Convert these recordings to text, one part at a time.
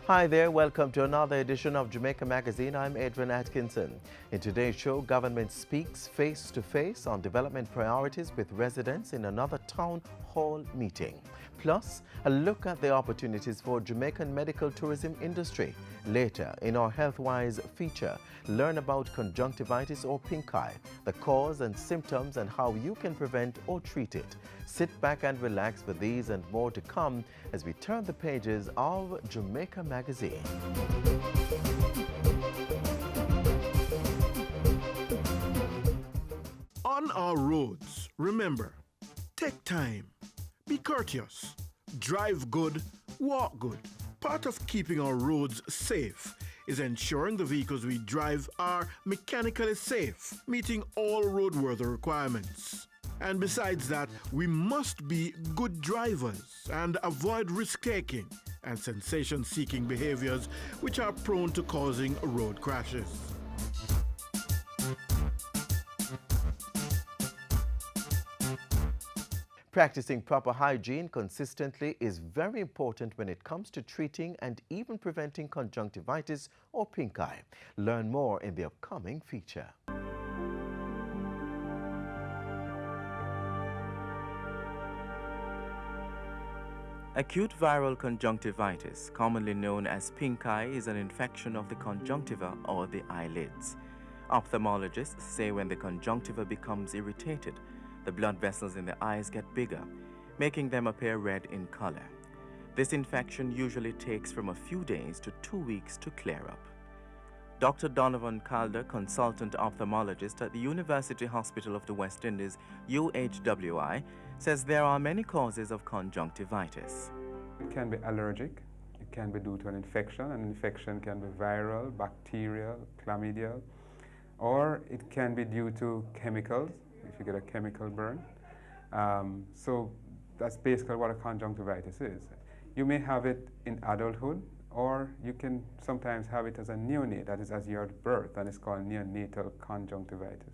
Hi there, welcome to another edition of Jamaica Magazine. I'm Adrian Atkinson. In today's show, government speaks face-to-face on development priorities with residents in another town hall meeting. Plus, a look at the opportunities for Jamaican medical tourism industry. Later, in our HealthWise feature, learn about conjunctivitis or pink eye, the cause and symptoms and how you can prevent or treat it. Sit back and relax for these and more to come as we turn the pages of Jamaica Magazine. On our roads, remember, take time, be courteous, drive good, walk good. Part of keeping our roads safe is ensuring the vehicles we drive are mechanically safe, meeting all roadworthy requirements. And besides that, we must be good drivers and avoid risk-taking and sensation-seeking behaviors which are prone to causing road crashes. Practicing proper hygiene consistently is very important when it comes to treating and even preventing conjunctivitis or pink eye. Learn more in the upcoming feature. Acute viral conjunctivitis, commonly known as pink eye, is an infection of the conjunctiva or the eyelids. Ophthalmologists say when the conjunctiva becomes irritated, the blood vessels in the eyes get bigger, making them appear red in color. This infection usually takes from a few days to 2 weeks to clear up. Dr. Donovan Calder, consultant ophthalmologist at the University Hospital of the West Indies, UHWI, says there are many causes of conjunctivitis. It can be allergic, it can be due to an infection. An infection can be viral, bacterial, chlamydial, or it can be due to chemicals, if you get a chemical burn. So that's basically what a conjunctivitis is. You may have it in adulthood, or you can sometimes have it as a neonate, that is as you're at birth, and it's called neonatal conjunctivitis.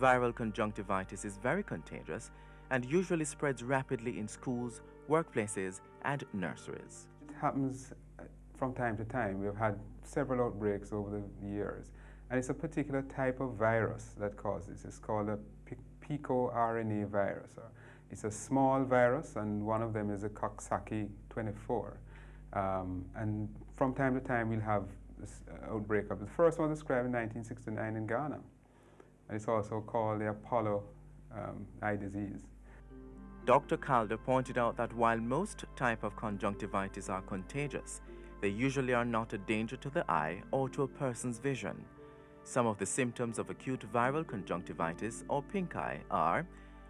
Viral conjunctivitis is very contagious and usually spreads rapidly in schools, workplaces, and nurseries. It happens from time to time. We've had several outbreaks over the years, and it's a particular type of virus that causes. It's called a picoRNA virus. It's a small virus, and one of them is a Coxsackie 24. And from time to time, we'll have this outbreak of the first one described in 1969 in Ghana. And it's also called the Apollo eye disease. Dr. Calder pointed out that while most types of conjunctivitis are contagious, they usually are not a danger to the eye or to a person's vision. Some of the symptoms of acute viral conjunctivitis or pink eye are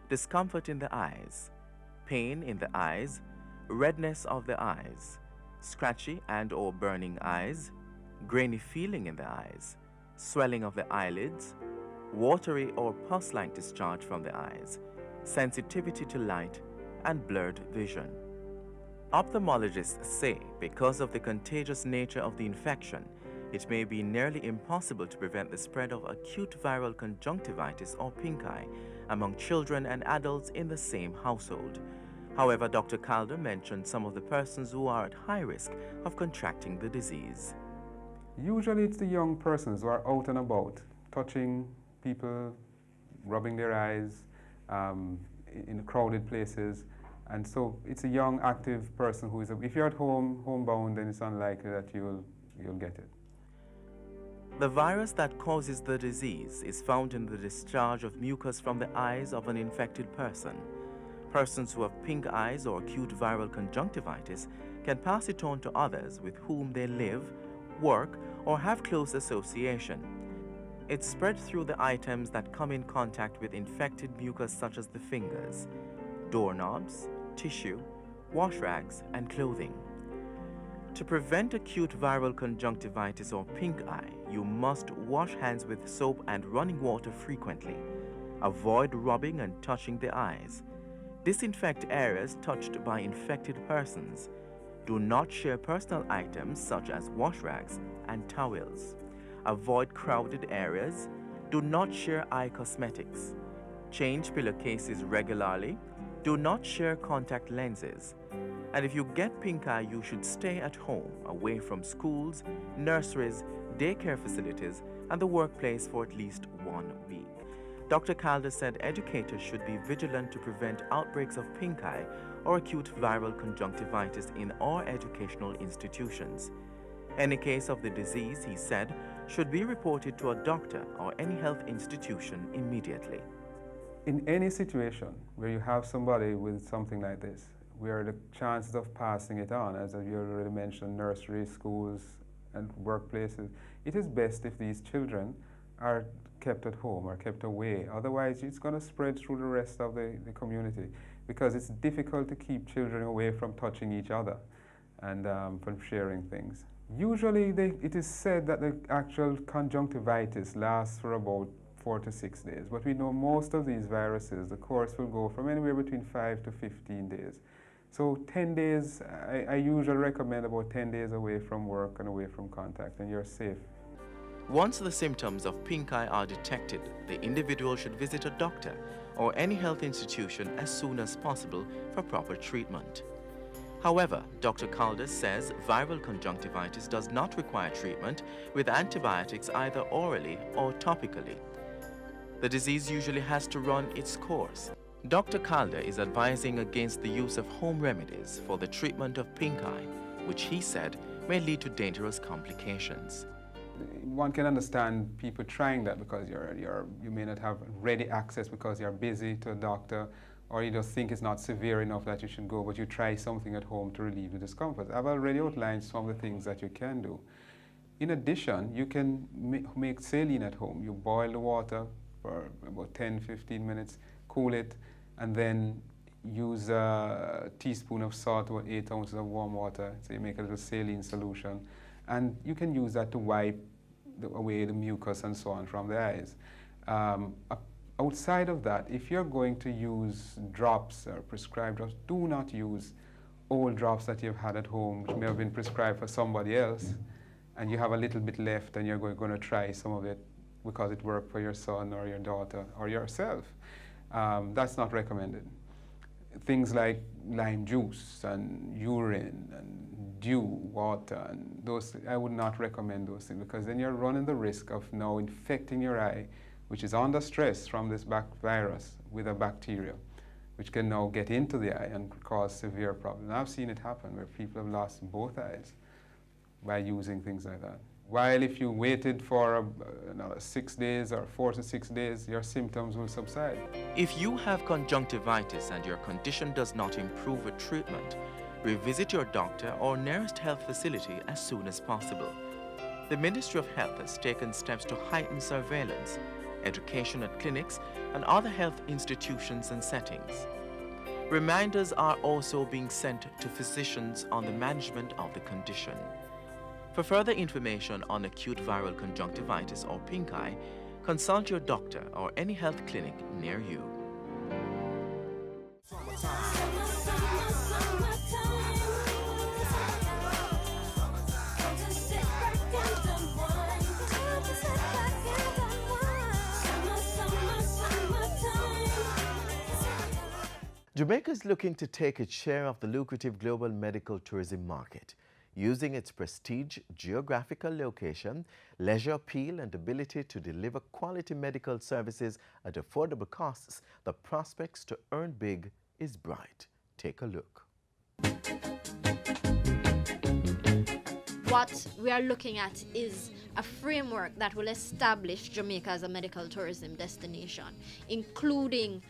discomfort in the eyes, pain in the eyes, redness of the eyes, scratchy and or burning eyes, grainy feeling in the eyes, swelling of the eyelids, watery or pus-like discharge from the eyes, sensitivity to light, and blurred vision. Ophthalmologists say because of the contagious nature of the infection, it may be nearly impossible to prevent the spread of acute viral conjunctivitis or pink eye among children and adults in the same household. However, Dr. Calder mentioned some of the persons who are at high risk of contracting the disease. Usually it's the young persons who are out and about, touching people, rubbing their eyes in crowded places. And so it's a young, active person who is, if you're at home, homebound, then it's unlikely that you'll get it. The virus that causes the disease is found in the discharge of mucus from the eyes of an infected person. Persons who have pink eyes or acute viral conjunctivitis can pass it on to others with whom they live, work, or have close association. It's spread through the items that come in contact with infected mucus such as the fingers, doorknobs, tissue, wash rags, and clothing. To prevent acute viral conjunctivitis or pink eye, you must wash hands with soap and running water frequently. Avoid rubbing and touching the eyes. Disinfect areas touched by infected persons. Do not share personal items such as wash rags and towels. Avoid crowded areas. Do not share eye cosmetics. Change pillowcases regularly. Do not share contact lenses. And if you get pink eye, you should stay at home, away from schools, nurseries, daycare facilities, and the workplace for at least 1 week. Dr. Calder said educators should be vigilant to prevent outbreaks of pink eye or acute viral conjunctivitis in all educational institutions. Any case of the disease, he said, should be reported to a doctor or any health institution immediately. In any situation where you have somebody with something like this, where the chances of passing it on, as you already mentioned, nurseries, schools, and workplaces, it is best if these children are kept at home or kept away. Otherwise, it's going to spread through the rest of the community, because it's difficult to keep children away from touching each other and from sharing things. Usually, it is said that the actual conjunctivitis lasts for about 4 to 6 days, but we know most of these viruses, the course will go from anywhere between 5 to 15 days. So 10 days, I usually recommend about 10 days away from work and away from contact, and you're safe. Once the symptoms of pink eye are detected, the individual should visit a doctor or any health institution as soon as possible for proper treatment. However, Dr. Calder says viral conjunctivitis does not require treatment with antibiotics either orally or topically. The disease usually has to run its course. Dr. Calder is advising against the use of home remedies for the treatment of pink eye, which he said may lead to dangerous complications. One can understand people trying that because you may not have ready access because you're busy to a doctor, or you just think it's not severe enough that you should go, but you try something at home to relieve the discomfort. I've already outlined some of the things that you can do. In addition, you can make saline at home. You boil the water for about 10-15 minutes, cool it, and then use a teaspoon of salt or 8 ounces of warm water. So you make a little saline solution. And you can use that to wipe away the mucus and so on from the eyes. Outside of that, if you're going to use drops or prescribed drops, do not use old drops that you've had at home, which may have been prescribed for somebody else, and you have a little bit left and you're going to try some of it because it worked for your son or your daughter or yourself. That's not recommended. Things like lime juice and urine and dew, water, and those, I would not recommend those things, because then you're running the risk of now infecting your eye, which is under stress from this virus with a bacteria, which can now get into the eye and cause severe problems. And I've seen it happen where people have lost both eyes by using things like that. While if you waited for another 6 days or 4 to 6 days, your symptoms will subside. If you have conjunctivitis and your condition does not improve with treatment, revisit your doctor or nearest health facility as soon as possible. The Ministry of Health has taken steps to heighten surveillance, education at clinics, and other health institutions and settings. Reminders are also being sent to physicians on the management of the condition. For further information on acute viral conjunctivitis or pink eye, consult your doctor or any health clinic near you. Jamaica is looking to take its share of the lucrative global medical tourism market. Using its prestige, geographical location, leisure appeal, and ability to deliver quality medical services at affordable costs, the prospects to earn big is bright. Take a look. What we are looking at is a framework that will establish Jamaica as a medical tourism destination, including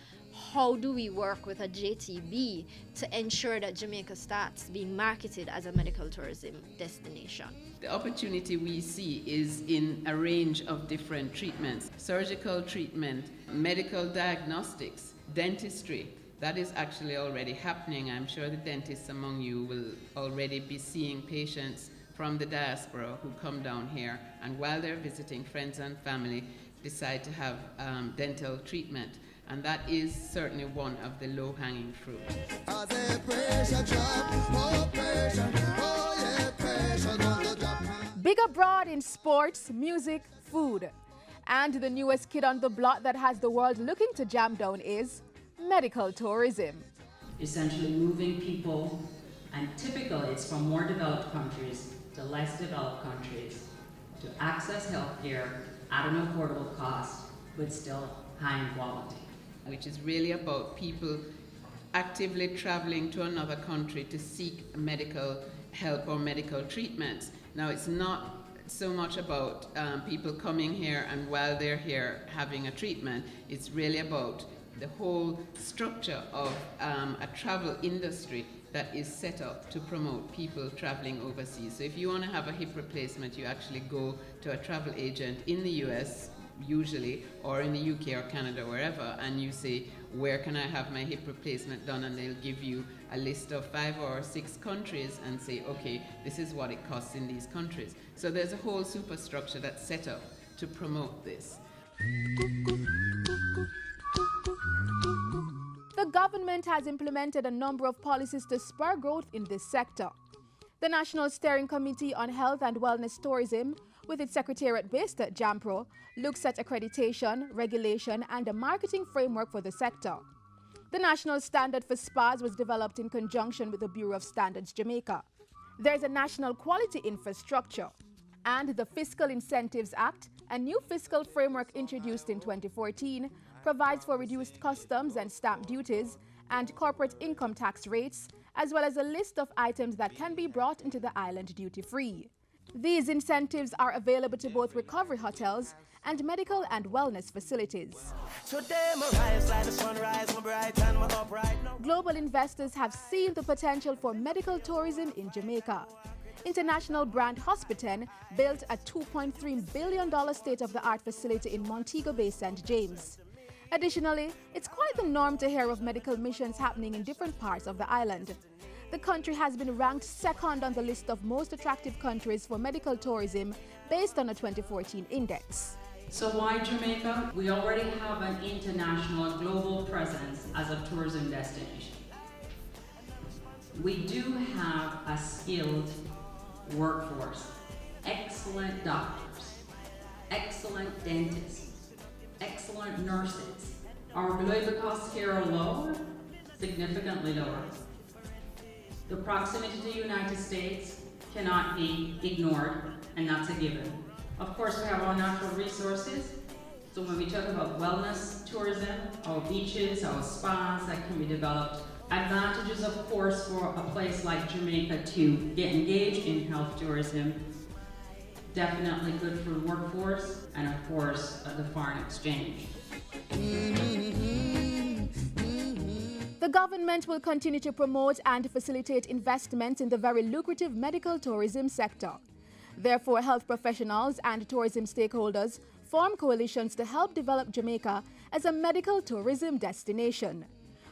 how do we work with a JTB to ensure that Jamaica starts being marketed as a medical tourism destination. The opportunity we see is in a range of different treatments: surgical treatment, medical diagnostics, dentistry. That is actually already happening. I'm sure the dentists among you will already be seeing patients from the diaspora who come down here, and while they're visiting friends and family, decide to have dental treatment. And that is certainly one of the low-hanging fruit. Big abroad in sports, music, food. And the newest kid on the block that has the world looking to jam down is medical tourism. Essentially moving people And typically it's from more developed countries to less developed countries to access healthcare at an affordable cost, but still high in quality. Which is really about people actively traveling to another country to seek medical help or medical treatments. Now, it's not so much about people coming here and while they're here having a treatment. It's really about the whole structure of a travel industry that is set up to promote people traveling overseas. So if you want to have a hip replacement, you actually go to a travel agent in the US, usually, or in the UK or Canada, wherever, and you say, where can I have my hip replacement done? And they'll give you a list of 5 or 6 countries and say, okay, this is what it costs in these countries. So there's a whole superstructure that's set up to promote this. The government has implemented a number of policies to spur growth in this sector. The National Steering Committee on Health and Wellness Tourism, with its secretariat based at JAMPRO, looks at accreditation, regulation, and a marketing framework for the sector. The national standard for spas was developed in conjunction with the Bureau of Standards Jamaica. There's a national quality infrastructure, and the Fiscal Incentives Act, a new fiscal framework introduced in 2014, provides for reduced customs and stamp duties and corporate income tax rates, as well as a list of items that can be brought into the island duty-free. These incentives are available to both recovery hotels and medical and wellness facilities. Global investors have seen the potential for medical tourism in Jamaica. International brand Hospitan built a $2.3 billion state-of-the-art facility in Montego Bay, St. James. Additionally, it's quite the norm to hear of medical missions happening in different parts of the island. The country has been ranked second on the list of most attractive countries for medical tourism based on a 2014 index. So why Jamaica? We already have an international and global presence as a tourism destination. We do have a skilled workforce, excellent doctors, excellent dentists, excellent nurses. Our labor costs here are lower, significantly lower. The proximity to the United States cannot be ignored, and that's a given. Of course, we have our natural resources. So when we talk about wellness tourism, our beaches, our spas that can be developed, advantages, of course, for a place like Jamaica to get engaged in health tourism, definitely good for the workforce, and of course, the foreign exchange. The government will continue to promote and facilitate investment in the very lucrative medical tourism sector. Therefore, health professionals and tourism stakeholders form coalitions to help develop Jamaica as a medical tourism destination.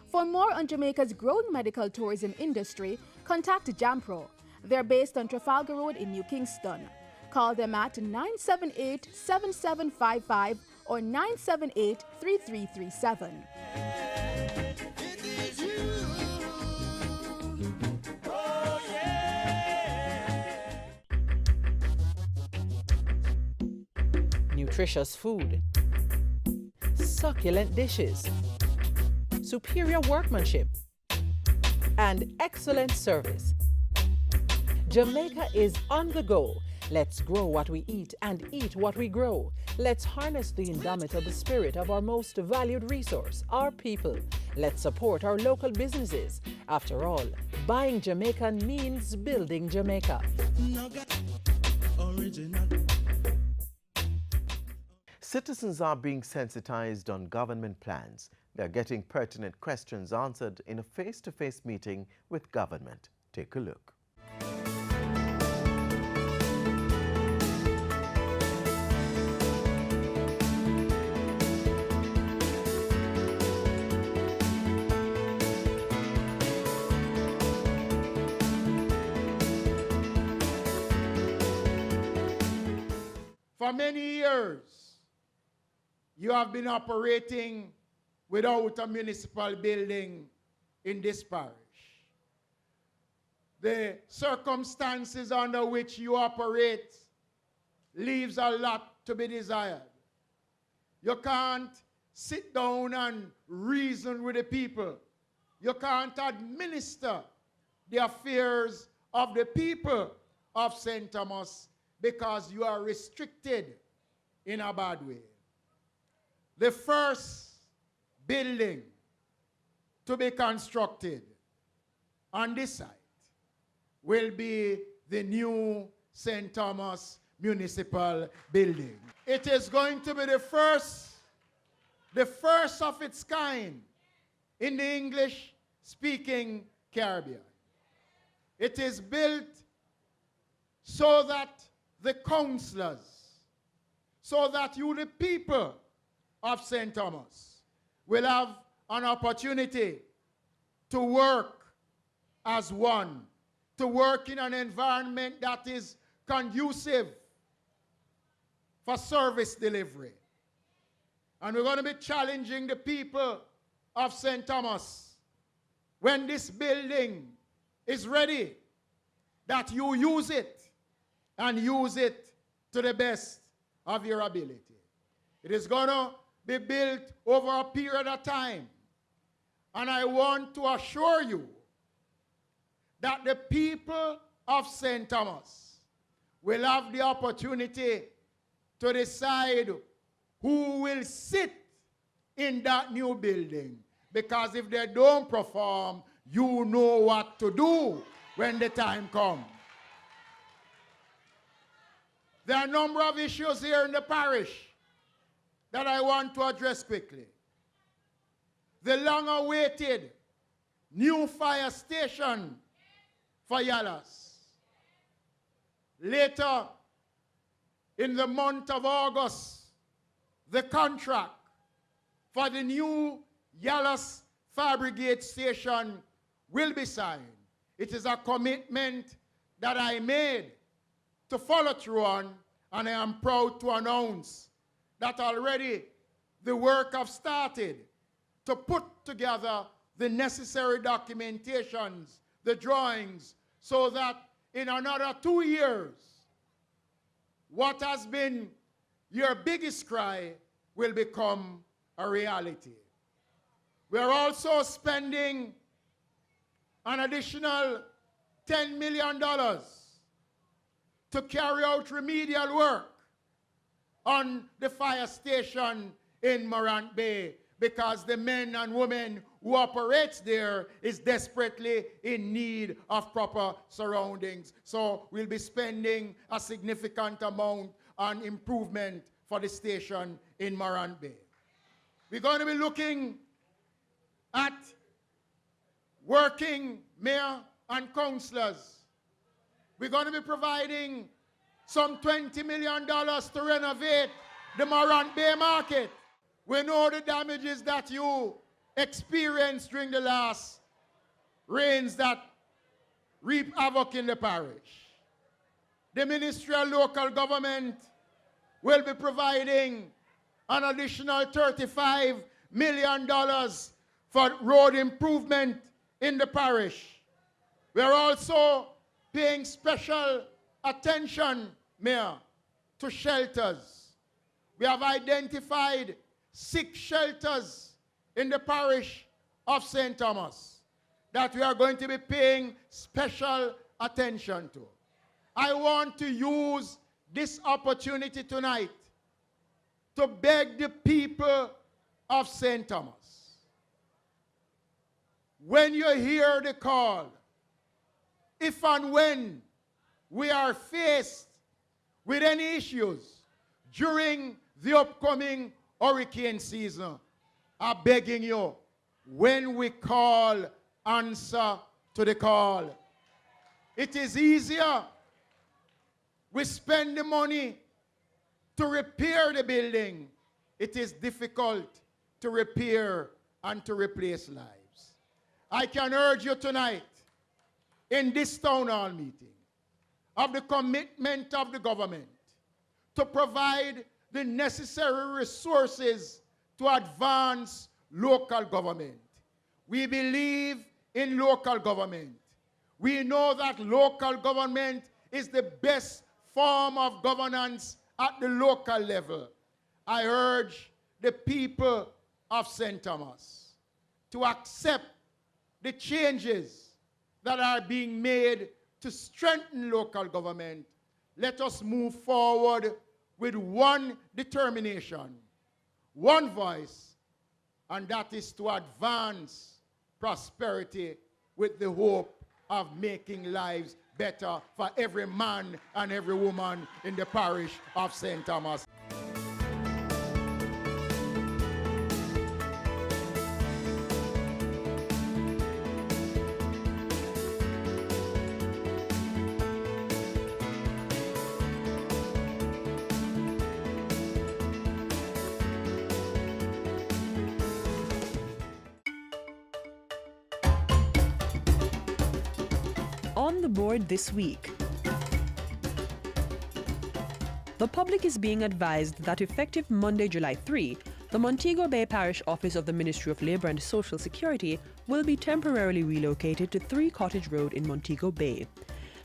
For more on Jamaica's growing medical tourism industry, contact JAMPRO. They're based on Trafalgar Road in New Kingston. Call them at 978-7755 or 978-3337. Nutritious food, succulent dishes, superior workmanship, and excellent service. Jamaica is on the go. Let's grow what we eat and eat what we grow. Let's harness the indomitable spirit of our most valued resource, our people. Let's support our local businesses. After all, buying Jamaican means building Jamaica. Citizens are being sensitized on government plans. They're getting pertinent questions answered in a face-to-face meeting with government. Take a look. For many years, you have been operating without a municipal building in this parish. The circumstances under which you operate leaves a lot to be desired. You can't sit down and reason with the people. You can't administer the affairs of the people of St. Thomas because you are restricted in a bad way. The first building to be constructed on this site will be the new St. Thomas Municipal Building. It is going to be the first of its kind in the English-speaking Caribbean. It is built so that the councillors, so that you, the people of St. Thomas, will have an opportunity to work as one, to work in an environment that is conducive for service delivery. And we're going to be challenging the people of St. Thomas when this building is ready, that you use it and use it to the best of your ability. It is going to be built over a period of time. And I want to assure you that the people of St. Thomas will have the opportunity to decide who will sit in that new building. Because if they don't perform, you know what to do when the time comes. There are a number of issues here in the parish that I want to address quickly. The long-awaited new fire station for Yalas. Later, in the month of August, the contract for the new Yalas Fire Brigade station will be signed. It is a commitment that I made to follow through on, and I am proud to announce that already the work have started to put together the necessary documentations, the drawings, so that in another 2 years, what has been your biggest cry will become a reality. We are also spending an additional $10 million to carry out remedial work on the fire station in Morant Bay, because the men and women who operate there is desperately in need of proper surroundings. So we'll be spending a significant amount on improvement for the station in Morant Bay. We're going to be looking at working mayor and councillors. We're going to be providing some $20 million to renovate the Morant Bay market. We know the damages that you experienced during the last rains that reap havoc in the parish. The Ministry of Local Government will be providing an additional $35 million for road improvement in the parish. We are also paying special attention, Mayor, to shelters. We have identified 6 shelters in the parish of St. Thomas that we are going to be paying special attention to. I want to use this opportunity tonight to beg the people of St. Thomas. When you hear the call, if and when we are faced with any issues during the upcoming hurricane season, I'm begging you, when we call, answer to the call. It is easier. We spend the money to repair the building. It is difficult to repair and to replace lives. I can urge you tonight in this town hall meeting of the commitment of the government to provide the necessary resources to advance local government. We believe in local government. We know that local government is the best form of governance at the local level. I urge the people of St. Thomas to accept the changes that are being made to strengthen local government, let us move forward with one determination, one voice, and that is to advance prosperity with the hope of making lives better for every man and every woman in the parish of St. Thomas. On the board this week. The public is being advised that effective Monday, July 3, the Montego Bay Parish Office of the Ministry of Labour and Social Security will be temporarily relocated to 3 Cottage Road in Montego Bay.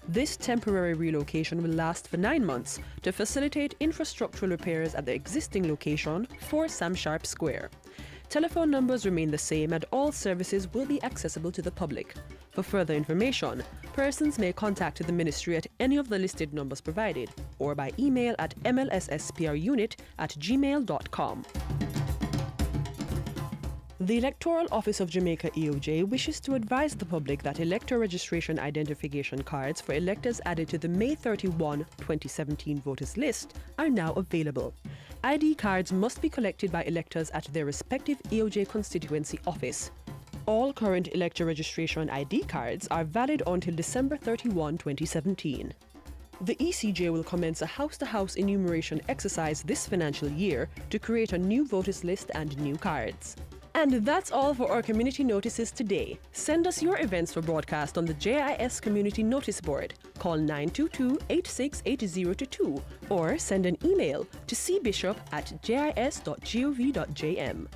This temporary relocation will last for 9 months to facilitate infrastructural repairs at the existing location, 4 Sam Sharp Square. Telephone numbers remain the same and all services will be accessible to the public. For further information, persons may contact the ministry at any of the listed numbers provided or by email at mlssprunit@gmail.com. The Electoral Office of Jamaica EOJ wishes to advise the public that elector registration identification cards for electors added to the May 31, 2017 voters list are now available. ID cards must be collected by electors at their respective EOJ constituency office. All current elector registration ID cards are valid until December 31, 2017. The ECJ will commence a house-to-house enumeration exercise this financial year to create a new voters list and new cards. And that's all for our community notices today. Send us your events for broadcast on the JIS Community Notice Board. Call 922-868022 or send an email to cbishop@jis.gov.jm.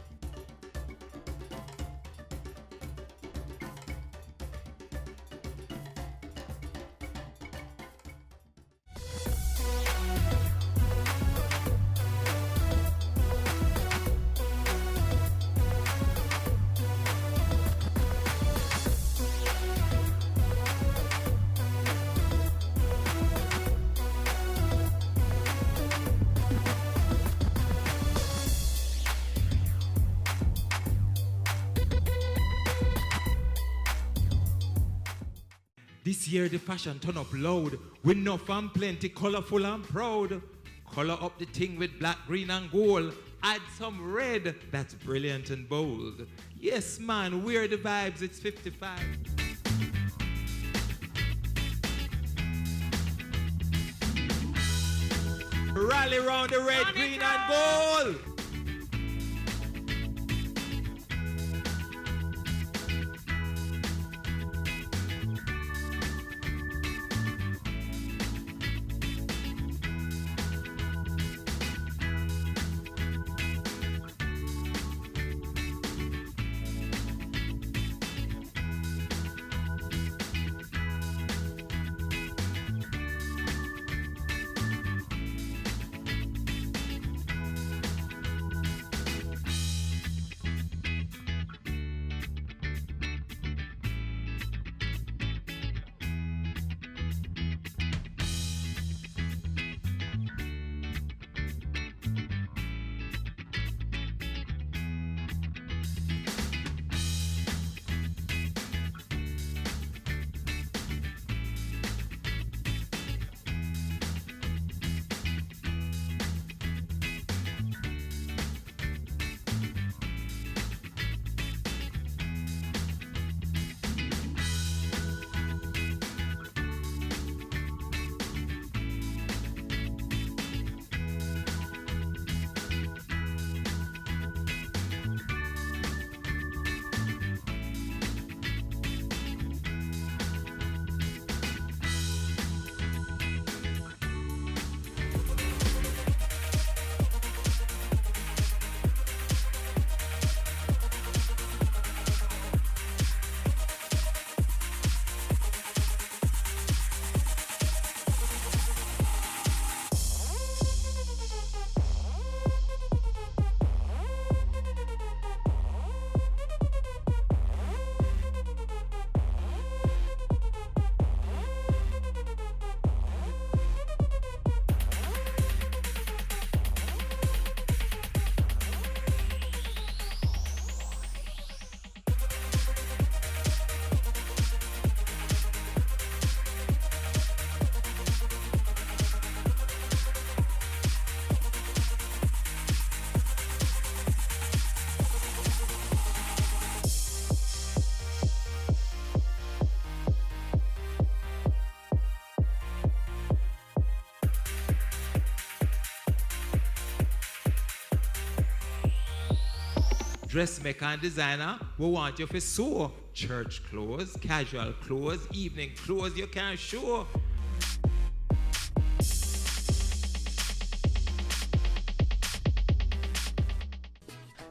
This year the fashion turn up loud, with enough and plenty, colorful and proud. Color up the thing with black, green and gold. Add some red, that's brilliant and bold. Yes man, we're the vibes, it's 55. Rally round the red, green and gold. dressmaker and designer, we want you to sew church clothes, casual clothes, evening clothes you can show.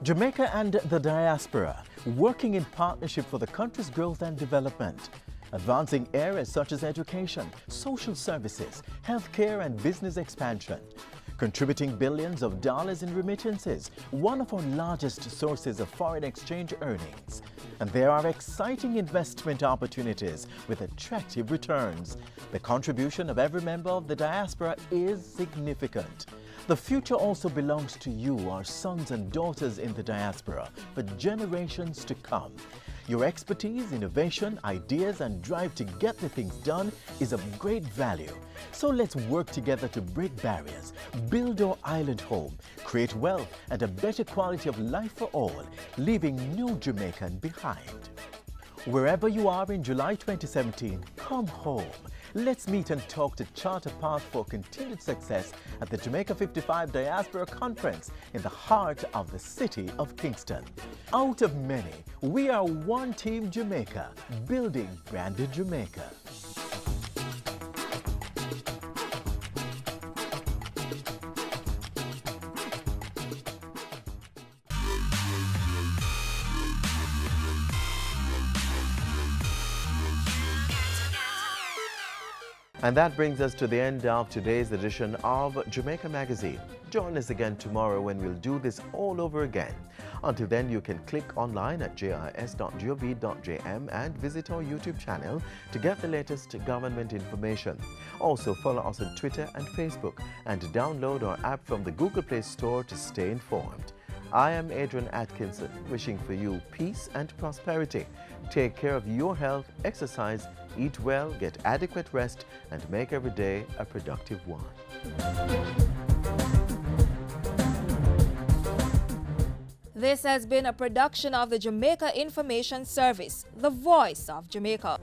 Jamaica and the diaspora, working in partnership for the country's growth and development, advancing areas such as education, social services, healthcare and business expansion, contributing billions of dollars in remittances, one of our largest sources of foreign exchange earnings. And there are exciting investment opportunities with attractive returns. The contribution of every member of the diaspora is significant. The future also belongs to you, our sons and daughters in the diaspora, for generations to come. Your expertise, innovation, ideas, and drive to get the things done is of great value. So let's work together to break barriers, build our island home, create wealth and a better quality of life for all, leaving no Jamaican behind. Wherever you are in July 2017, come home. Let's meet and talk to chart a path for continued success at the Jamaica 55 Diaspora Conference in the heart of the city of Kingston. Out of many, we are one team Jamaica, building branded Jamaica. And that brings us to the end of today's edition of Jamaica Magazine. Join us again tomorrow when we'll do this all over again. Until then, you can click online at jis.gov.jm and visit our YouTube channel to get the latest government information. Also, follow us on Twitter and Facebook and download our app from the Google Play Store to stay informed. I am Adrian Atkinson, wishing for you peace and prosperity. Take care of your health, exercise, eat well, get adequate rest, and make every day a productive one. This has been a production of the Jamaica Information Service, the voice of Jamaica.